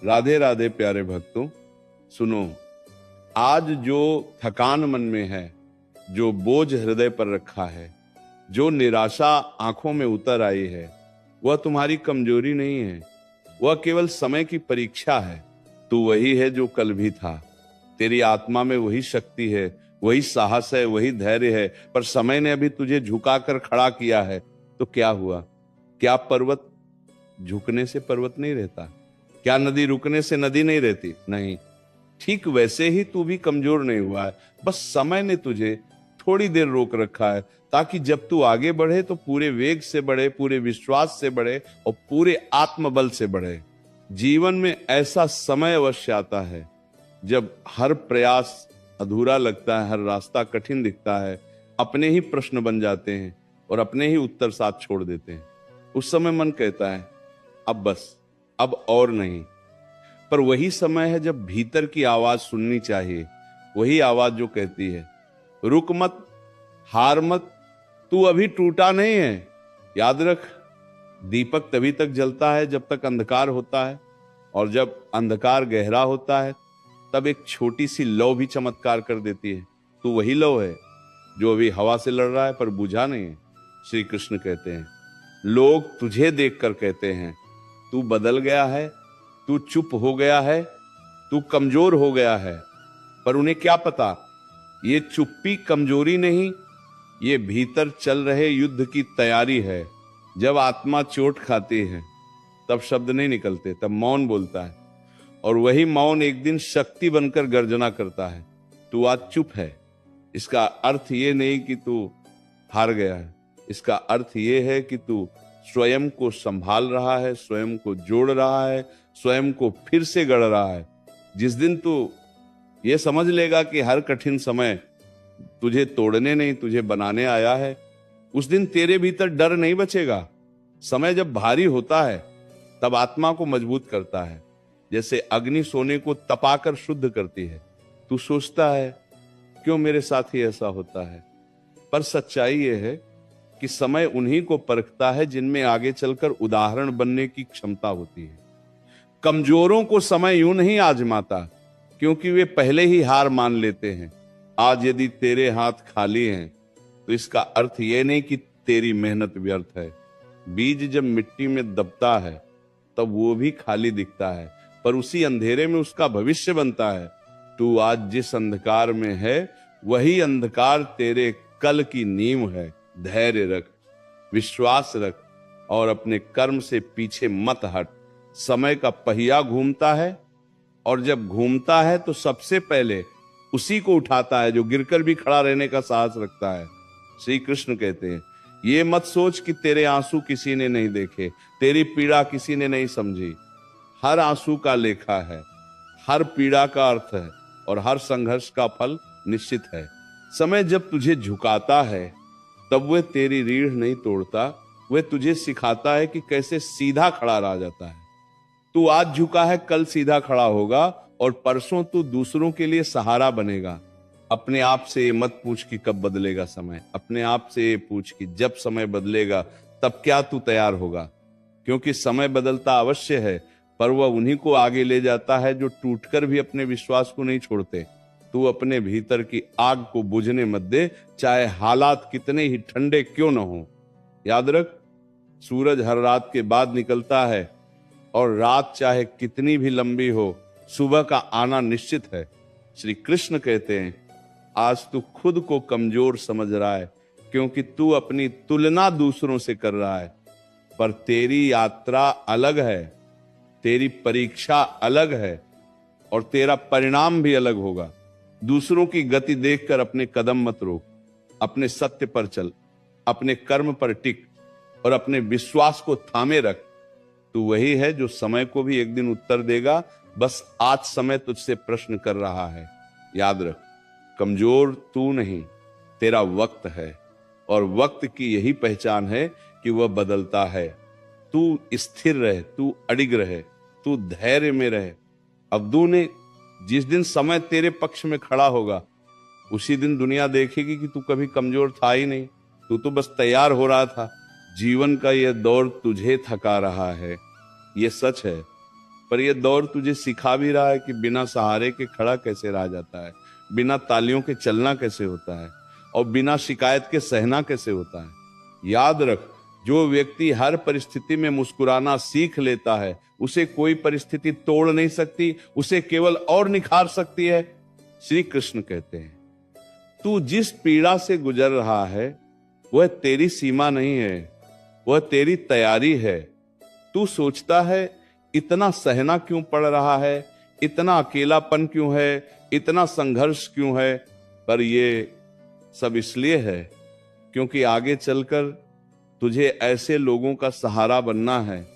राधे राधे प्यारे भक्तों, सुनो। आज जो थकान मन में है, जो बोझ हृदय पर रखा है, जो निराशा आंखों में उतर आई है, वह तुम्हारी कमजोरी नहीं है, वह केवल समय की परीक्षा है। तू वही है जो कल भी था। तेरी आत्मा में वही शक्ति है, वही साहस है, वही धैर्य है। पर समय ने अभी तुझे झुकाकर खड़ा किया है तो क्या हुआ? क्या पर्वत झुकने से पर्वत नहीं रहता? क्या नदी रुकने से नदी नहीं रहती? नहीं। ठीक वैसे ही तू भी कमजोर नहीं हुआ है, बस समय ने तुझे थोड़ी देर रोक रखा है, ताकि जब तू आगे बढ़े तो पूरे वेग से बढ़े, पूरे विश्वास से बढ़े और पूरे आत्मबल से बढ़े। जीवन में ऐसा समय अवश्य आता है जब हर प्रयास अधूरा लगता है, हर रास्ता कठिन दिखता है, अपने ही प्रश्न बन जाते हैं और अपने ही उत्तर साथ छोड़ देते हैं। उस समय मन कहता है अब बस, अब और नहीं। पर वही समय है जब भीतर की आवाज सुननी चाहिए, वही आवाज जो कहती है रुक मत, हार मत, तू अभी टूटा नहीं है। याद रख, दीपक तभी तक जलता है जब तक अंधकार होता है, और जब अंधकार गहरा होता है तब एक छोटी सी लौ भी चमत्कार कर देती है। तू वही लौ है जो अभी हवा से लड़ रहा है पर बुझा नहीं है। श्री कृष्ण कहते हैं, लोग तुझे देखकर कहते हैं तू बदल गया है, तू चुप हो गया है, तू कमजोर हो गया है। पर उन्हें क्या पता, ये चुप्पी कमजोरी नहीं, ये भीतर चल रहे युद्ध की तैयारी है। जब आत्मा चोट खाती है तब शब्द नहीं निकलते, तब मौन बोलता है, और वही मौन एक दिन शक्ति बनकर गर्जना करता है। तू आज चुप है, इसका अर्थ ये नहीं कि तू हार गया है, इसका अर्थ ये है कि तू स्वयं को संभाल रहा है, स्वयं को जोड़ रहा है, स्वयं को फिर से गढ़ रहा है। जिस दिन तू ये समझ लेगा कि हर कठिन समय तुझे तोड़ने नहीं, तुझे बनाने आया है, उस दिन तेरे भीतर डर नहीं बचेगा। समय जब भारी होता है तब आत्मा को मजबूत करता है, जैसे अग्नि सोने को तपाकर शुद्ध करती है। तू सोचता है क्यों मेरे साथ ही ऐसा होता है, पर सच्चाई यह है कि समय उन्हीं को परखता है जिनमें आगे चलकर उदाहरण बनने की क्षमता होती है। कमजोरों को समय यूं नहीं आजमाता, क्योंकि वे पहले ही हार मान लेते हैं। आज यदि तेरे हाथ खाली हैं तो इसका अर्थ यह नहीं कि तेरी मेहनत व्यर्थ है। बीज जब मिट्टी में दबता है तब वो भी खाली दिखता है, पर उसी अंधेरे में उसका भविष्य बनता है। तू आज जिस अंधकार में है वही अंधकार तेरे कल की नींव है। धैर्य रख, विश्वास रख और अपने कर्म से पीछे मत हट। समय का पहिया घूमता है, और जब घूमता है तो सबसे पहले उसी को उठाता है जो गिरकर भी खड़ा रहने का साहस रखता है। श्री कृष्ण कहते हैं, ये मत सोच कि तेरे आंसू किसी ने नहीं देखे, तेरी पीड़ा किसी ने नहीं समझी। हर आंसू का लेखा है, हर पीड़ा का अर्थ है, और हर संघर्ष का फल निश्चित है। समय जब तुझे झुकाता है तब वह तेरी रीढ़ नहीं तोड़ता, वह तुझे सिखाता है कि कैसे सीधा खड़ा रह जाता है। तू आज झुका है, कल सीधा खड़ा होगा, और परसों तू दूसरों के लिए सहारा बनेगा। अपने आप से ये मत पूछ कि कब बदलेगा समय, अपने आप से ये पूछ कि जब समय बदलेगा तब क्या तू तैयार होगा। क्योंकि समय बदलता अवश्य है, पर वह उन्हीं को आगे ले जाता है जो टूटकर भी अपने विश्वास को नहीं छोड़ते। तू अपने भीतर की आग को बुझने मत दे, चाहे हालात कितने ही ठंडे क्यों न हो। याद रख, सूरज हर रात के बाद निकलता है, और रात चाहे कितनी भी लंबी हो, सुबह का आना निश्चित है। श्री कृष्ण कहते हैं, आज तू खुद को कमजोर समझ रहा है क्योंकि तू अपनी तुलना दूसरों से कर रहा है, पर तेरी यात्रा अलग है, तेरी परीक्षा अलग है, और तेरा परिणाम भी अलग होगा। दूसरों की गति देखकर अपने कदम मत रोक, अपने सत्य पर चल, अपने कर्म पर टिक और अपने विश्वास को थामे रख। तू वही है जो समय को भी एक दिन उत्तर देगा, बस आज समय तुझसे प्रश्न कर रहा है। याद रख, कमजोर तू नहीं, तेरा वक्त है, और वक्त की यही पहचान है कि वह बदलता है। तू स्थिर रहे, तू अडिग रहे, तू धैर्य में रहे। अब्दू ने जिस दिन समय तेरे पक्ष में खड़ा होगा, उसी दिन दुनिया देखेगी कि तू कभी कमजोर था ही नहीं, तू तो बस तैयार हो रहा था। जीवन का यह दौर तुझे थका रहा है, यह सच है, पर यह दौर तुझे सिखा भी रहा है कि बिना सहारे के खड़ा कैसे रहा जाता है, बिना तालियों के चलना कैसे होता है, और बिना शिकायत के सहना कैसे होता है। याद रख, जो व्यक्ति हर परिस्थिति में मुस्कुराना सीख लेता है, उसे कोई परिस्थिति तोड़ नहीं सकती, उसे केवल और निखार सकती है। श्री कृष्ण कहते हैं, तू जिस पीड़ा से गुजर रहा है वह तेरी सीमा नहीं है, वह तेरी तैयारी है। तू सोचता है इतना सहना क्यों पड़ रहा है, इतना अकेलापन क्यों है, इतना संघर्ष क्यों है, पर ये सब इसलिए है क्योंकि आगे चलकर तुझे ऐसे लोगों का सहारा बनना है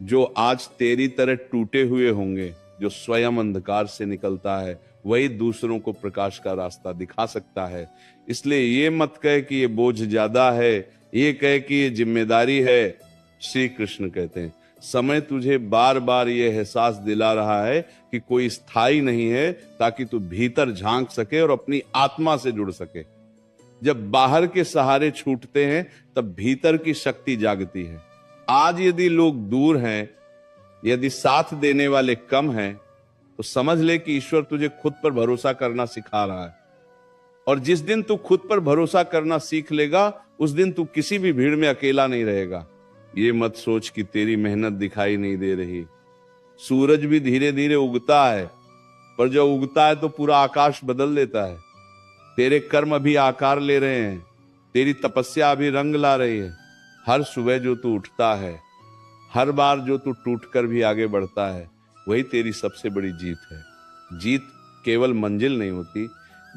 जो आज तेरी तरह टूटे हुए होंगे। जो स्वयं अंधकार से निकलता है वही दूसरों को प्रकाश का रास्ता दिखा सकता है। इसलिए ये मत कहे कि ये बोझ ज्यादा है, ये कहे कि ये जिम्मेदारी है। श्री कृष्ण कहते हैं, समय तुझे बार बार ये एहसास दिला रहा है कि कोई स्थायी नहीं है, ताकि तू भीतर झांक सके और अपनी आत्मा से जुड़ सके। जब बाहर के सहारे छूटते हैं तब भीतर की शक्ति जागती है। आज यदि लोग दूर हैं, यदि साथ देने वाले कम हैं, तो समझ ले कि ईश्वर तुझे खुद पर भरोसा करना सिखा रहा है। और जिस दिन तू खुद पर भरोसा करना सीख लेगा, उस दिन तू किसी भी भीड़ में अकेला नहीं रहेगा। ये मत सोच कि तेरी मेहनत दिखाई नहीं दे रही। सूरज भी धीरे धीरे उगता है, पर जब उगता है तो पूरा आकाश बदल देता है। तेरे कर्म अभी आकार ले रहे हैं, तेरी तपस्या अभी रंग ला रही है। हर सुबह जो तू उठता है, हर बार जो तू टूटकर भी आगे बढ़ता है, वही तेरी सबसे बड़ी जीत है। जीत केवल मंजिल नहीं होती,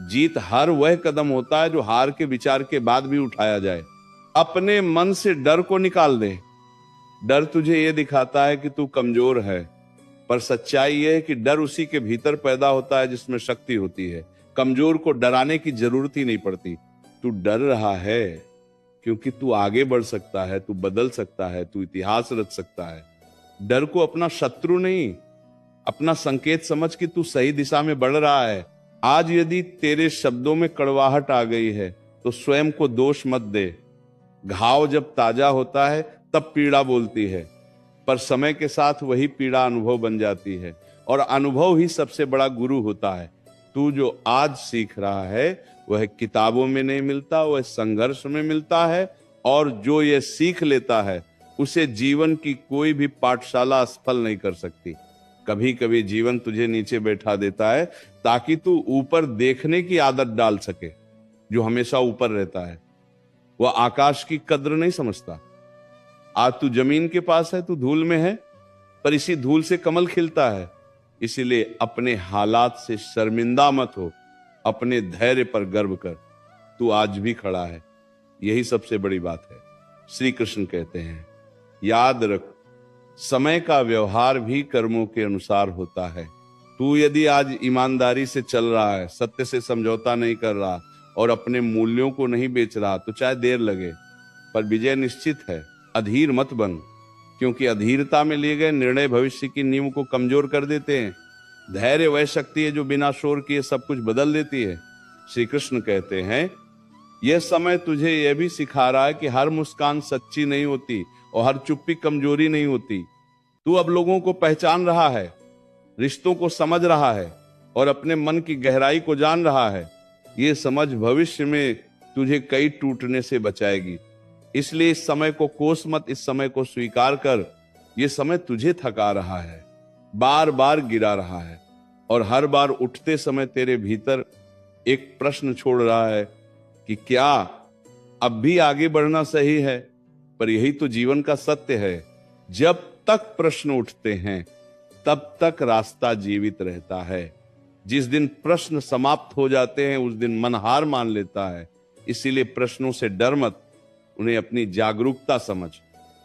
जीत हर वह कदम होता है जो हार के विचार के बाद भी उठाया जाए। अपने मन से डर को निकाल दे। डर तुझे यह दिखाता है कि तू कमजोर है, पर सच्चाई यह है कि डर उसी के भीतर पैदा होता है जिसमें शक्ति होती है। कमजोर को डराने की जरूरत ही नहीं पड़ती। तू डर रहा है क्योंकि तू आगे बढ़ सकता है, तू बदल सकता है, तू इतिहास रच सकता है। डर को अपना शत्रु नहीं, अपना संकेत समझ कि तू सही दिशा में बढ़ रहा है। आज यदि तेरे शब्दों में कड़वाहट आ गई है तो स्वयं को दोष मत दे। घाव जब ताजा होता है तब पीड़ा बोलती है, पर समय के साथ वही पीड़ा अनुभव बन जाती है, और अनुभव ही सबसे बड़ा गुरु होता है। तू जो आज सीख रहा है वह किताबों में नहीं मिलता, वह संघर्ष में मिलता है। और जो यह सीख लेता है उसे जीवन की कोई भी पाठशाला असफल नहीं कर सकती। कभी कभी जीवन तुझे नीचे बैठा देता है ताकि तू ऊपर देखने की आदत डाल सके। जो हमेशा ऊपर रहता है वह आकाश की कद्र नहीं समझता। आज तू जमीन के पास है, तू धूल में है, पर इसी धूल से कमल खिलता है। इसीलिए अपने हालात से शर्मिंदा मत हो, अपने धैर्य पर गर्व कर। तू आज भी खड़ा है, यही सबसे बड़ी बात है। श्री कृष्ण कहते हैं, याद रख, समय का व्यवहार भी कर्मों के अनुसार होता है। तू यदि आज ईमानदारी से चल रहा है, सत्य से समझौता नहीं कर रहा और अपने मूल्यों को नहीं बेच रहा, तो चाहे देर लगे पर विजय निश्चित है। अधीर मत बन, क्योंकि अधीरता में लिए गए निर्णय भविष्य की नींव को कमजोर कर देते हैं। धैर्य वह शक्ति है जो बिना शोर किए सब कुछ बदल देती है। श्री कृष्ण कहते हैं, यह समय तुझे यह भी सिखा रहा है कि हर मुस्कान सच्ची नहीं होती और हर चुप्पी कमजोरी नहीं होती। तू अब लोगों को पहचान रहा है, रिश्तों को समझ रहा है और अपने मन की गहराई को जान रहा है। ये समझ भविष्य में तुझे कई टूटने से बचाएगी। इसलिए इस समय को कोस मत, इस समय को स्वीकार कर। यह समय तुझे थका रहा है, बार बार गिरा रहा है, और हर बार उठते समय तेरे भीतर एक प्रश्न छोड़ रहा है कि क्या अब भी आगे बढ़ना सही है। पर यही तो जीवन का सत्य है, जब तक प्रश्न उठते हैं तब तक रास्ता जीवित रहता है। जिस दिन प्रश्न समाप्त हो जाते हैं उस दिन मन हार मान लेता है। इसीलिए प्रश्नों से डर मत, उन्हें अपनी जागरूकता समझ।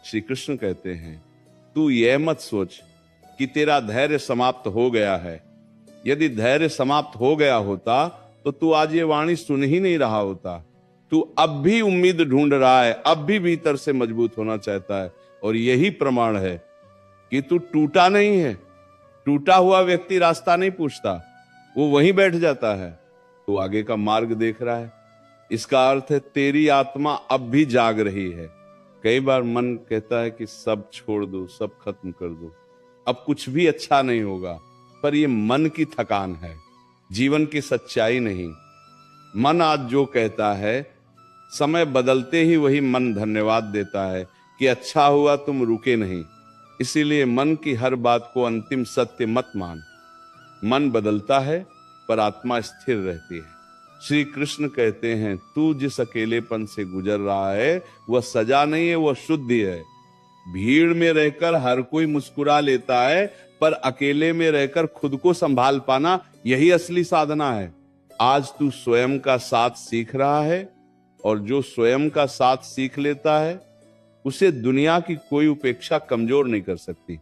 श्री कृष्ण कहते हैं, तू यह मत सोच कि तेरा धैर्य समाप्त हो गया है। यदि धैर्य समाप्त हो गया होता तो तू आज ये वाणी सुन ही नहीं रहा होता। तू अब भी उम्मीद ढूंढ रहा है, अब भी भीतर से मजबूत होना चाहता है, और यही प्रमाण है कि तू टूटा नहीं है। टूटा हुआ व्यक्ति रास्ता नहीं पूछता, वो वहीं बैठ जाता है। तू आगे का मार्ग देख रहा है, इसका अर्थ है तेरी आत्मा अब भी जाग रही है। कई बार मन कहता है कि सब छोड़ दो, सब खत्म कर दो, अब कुछ भी अच्छा नहीं होगा। पर ये मन की थकान है, जीवन की सच्चाई नहीं। मन आज जो कहता है, समय बदलते ही वही मन धन्यवाद देता है कि अच्छा हुआ तुम रुके नहीं। इसीलिए मन की हर बात को अंतिम सत्य मत मान। मन बदलता है पर आत्मा स्थिर रहती है। श्री कृष्ण कहते हैं, तू जिस अकेलेपन से गुजर रहा है वह सजा नहीं है, वह शुद्धि है। भीड़ में रहकर हर कोई मुस्कुरा लेता है, पर अकेले में रहकर खुद को संभाल पाना यही असली साधना है। आज तू स्वयं का साथ सीख रहा है, और जो स्वयं का साथ सीख लेता है उसे दुनिया की कोई उपेक्षा कमजोर नहीं कर सकती।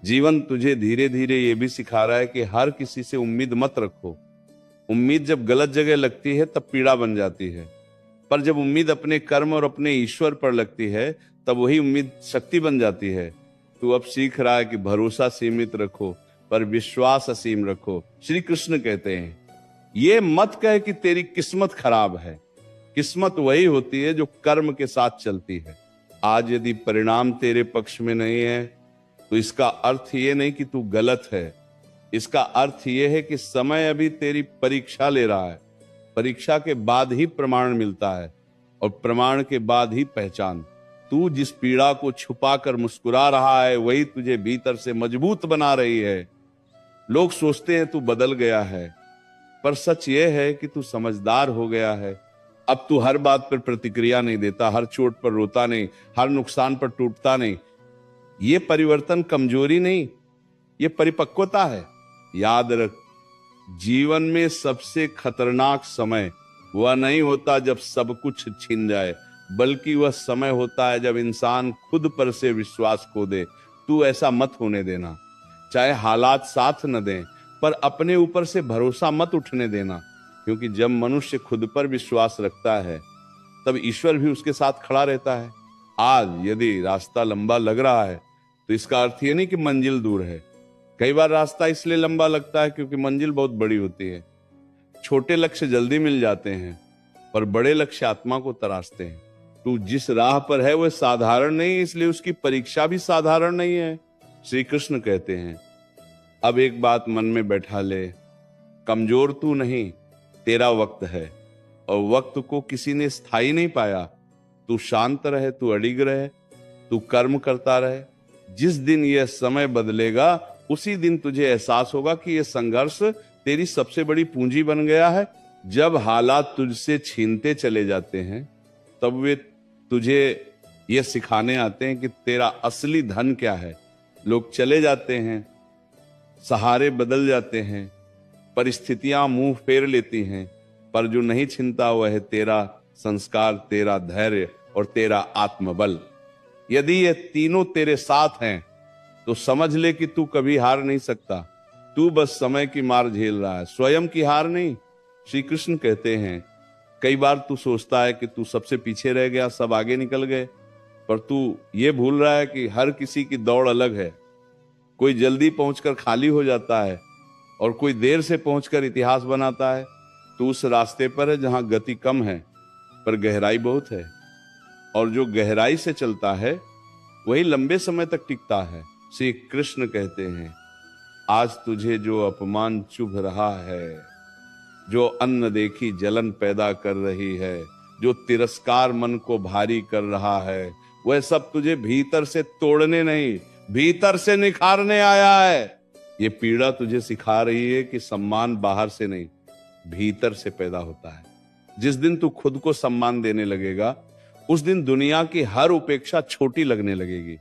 जीवन तुझे धीरे धीरे ये भी सिखा रहा है कि हर किसी से उम्मीद मत रखो। उम्मीद जब गलत जगह लगती है तब पीड़ा बन जाती है, पर जब उम्मीद अपने कर्म और अपने ईश्वर पर लगती है तब वही उम्मीद शक्ति बन जाती है। तू अब सीख रहा है कि भरोसा सीमित रखो पर विश्वास असीम रखो। श्री कृष्ण कहते हैं, ये मत कह कि तेरी किस्मत खराब है। किस्मत वही होती है जो कर्म के साथ चलती है। आज यदि परिणाम तेरे पक्ष में नहीं है तो इसका अर्थ ये नहीं कि तू गलत है। इसका अर्थ ये है कि समय अभी तेरी परीक्षा ले रहा है। परीक्षा के बाद ही प्रमाण मिलता है, और प्रमाण के बाद ही पहचान। तू जिस पीड़ा को छुपाकर मुस्कुरा रहा है वही तुझे भीतर से मजबूत बना रही है। लोग सोचते हैं तू बदल गया है, पर सच ये है कि तू समझदार हो गया है। अब तू हर बात पर प्रतिक्रिया नहीं देता, हर चोट पर रोता नहीं, हर नुकसान पर टूटता नहीं। ये परिवर्तन कमजोरी नहीं, ये परिपक्वता है। याद रख, जीवन में सबसे खतरनाक समय वह नहीं होता जब सब कुछ छिन जाए, बल्कि वह समय होता है जब इंसान खुद पर से विश्वास खो दे। तू ऐसा मत होने देना। चाहे हालात साथ न दें, पर अपने ऊपर से भरोसा मत उठने देना, क्योंकि जब मनुष्य खुद पर विश्वास रखता है तब ईश्वर भी उसके साथ खड़ा रहता है। आज यदि रास्ता लंबा लग रहा है तो इसका अर्थ ये नहीं कि मंजिल दूर है। कई बार रास्ता इसलिए लंबा लगता है क्योंकि मंजिल बहुत बड़ी होती है। छोटे लक्ष्य जल्दी मिल जाते हैं, पर बड़े लक्ष्य आत्मा को तराशते हैं। तू जिस राह पर है वह साधारण नहीं, इसलिए उसकी परीक्षा भी साधारण नहीं है। श्री कृष्ण कहते हैं, अब एक बात मन में बैठा ले, कमजोर तू नहीं, तेरा वक्त है, और वक्त को किसी ने स्थायी नहीं पाया। तू शांत रहे, तू अडिग रहे, तू कर्म करता रहे। जिस दिन यह समय बदलेगा उसी दिन तुझे एहसास होगा कि यह संघर्ष तेरी सबसे बड़ी पूंजी बन गया है। जब हालात तुझसे छीनते चले जाते हैं तब वे तुझे यह सिखाने आते हैं कि तेरा असली धन क्या है। लोग चले जाते हैं, सहारे बदल जाते हैं, परिस्थितियां मुंह फेर लेती हैं, पर जो नहीं छिनता वह है तेरा संस्कार, तेरा धैर्य और तेरा आत्मबल। यदि ये तीनों तेरे साथ हैं तो समझ ले कि तू कभी हार नहीं सकता। तू बस समय की मार झेल रहा है, स्वयं की हार नहीं। श्री कृष्ण कहते हैं, कई बार तू सोचता है कि तू सबसे पीछे रह गया, सब आगे निकल गए, पर तू ये भूल रहा है कि हर किसी की दौड़ अलग है। कोई जल्दी पहुंचकर खाली हो जाता है और कोई देर से पहुंचकर इतिहास बनाता है। तू उस रास्ते पर है जहां गति कम है पर गहराई बहुत है, और जो गहराई से चलता है वही लंबे समय तक टिकता है। श्री कृष्ण कहते हैं, आज तुझे जो अपमान चुभ रहा है, जो अन्न देखी जलन पैदा कर रही है, जो तिरस्कार मन को भारी कर रहा है, वह सब तुझे भीतर से तोड़ने नहीं, भीतर से निखारने आया है। ये पीड़ा तुझे सिखा रही है कि सम्मान बाहर से नहीं, भीतर से पैदा होता है। जिस दिन तू खुद को सम्मान देने लगेगा उस दिन दुनिया की हर उपेक्षा छोटी लगने लगेगी।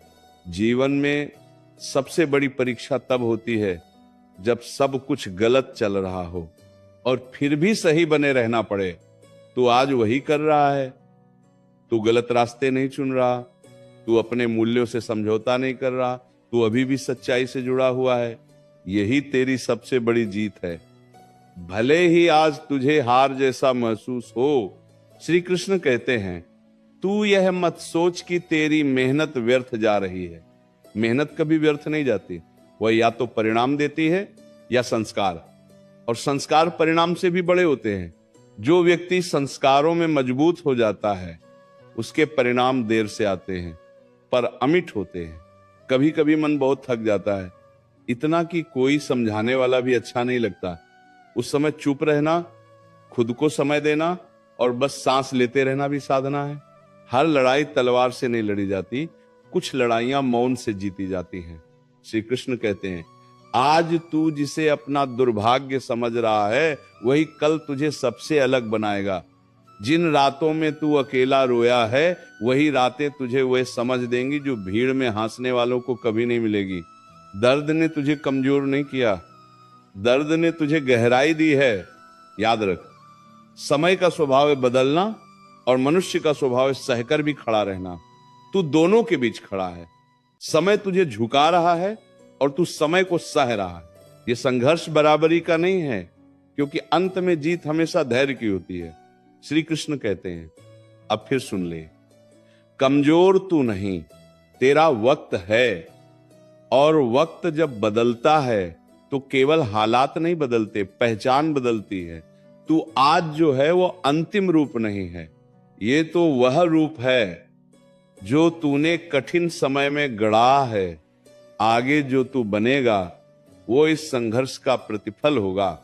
जीवन में सबसे बड़ी परीक्षा तब होती है जब सब कुछ गलत चल रहा हो और फिर भी सही बने रहना पड़े। तू आज वही कर रहा है। तू गलत रास्ते नहीं चुन रहा, तू अपने मूल्यों से समझौता नहीं कर रहा, तू अभी भी सच्चाई से जुड़ा हुआ है। यही तेरी सबसे बड़ी जीत है, भले ही आज तुझे हार जैसा महसूस हो। श्री कृष्ण कहते हैं, तू यह मत सोच कि तेरी मेहनत व्यर्थ जा रही है। मेहनत कभी व्यर्थ नहीं जाती, वह या तो परिणाम देती है या संस्कार, और संस्कार परिणाम से भी बड़े होते हैं। जो व्यक्ति संस्कारों में मजबूत हो जाता है उसके परिणाम देर से आते हैं पर अमिट होते हैं। कभी कभी मन बहुत थक जाता है, इतना कि कोई समझाने वाला भी अच्छा नहीं लगता। उस समय चुप रहना, खुद को समय देना और बस सांस लेते रहना भी साधना है। हर लड़ाई तलवार से नहीं लड़ी जाती, कुछ लड़ाइयां मौन से जीती जाती हैं। श्री कृष्ण कहते हैं, आज तू जिसे अपना दुर्भाग्य समझ रहा है वही कल तुझे सबसे अलग बनाएगा। जिन रातों में तू अकेला रोया है वही रातें तुझे वह समझ देंगी जो भीड़ में हंसने वालों को कभी नहीं मिलेगी। दर्द ने तुझे कमजोर नहीं किया, दर्द ने तुझे गहराई दी है। याद रख, समय का स्वभाव है बदलना और मनुष्य का स्वभाव है सहकर भी खड़ा रहना। तू दोनों के बीच खड़ा है। समय तुझे झुका रहा है और तू समय को सह रहा है। यह संघर्ष बराबरी का नहीं है, क्योंकि अंत में जीत हमेशा धैर्य की होती है। श्री कृष्ण कहते हैं, अब फिर सुन ले, कमजोर तू नहीं, तेरा वक्त है। और वक्त जब बदलता है तो केवल हालात नहीं बदलते, पहचान बदलती है। तू आज जो है वो अंतिम रूप नहीं है, ये तो वह रूप है जो तूने कठिन समय में गढ़ा है। आगे जो तू बनेगा वो इस संघर्ष का प्रतिफल होगा।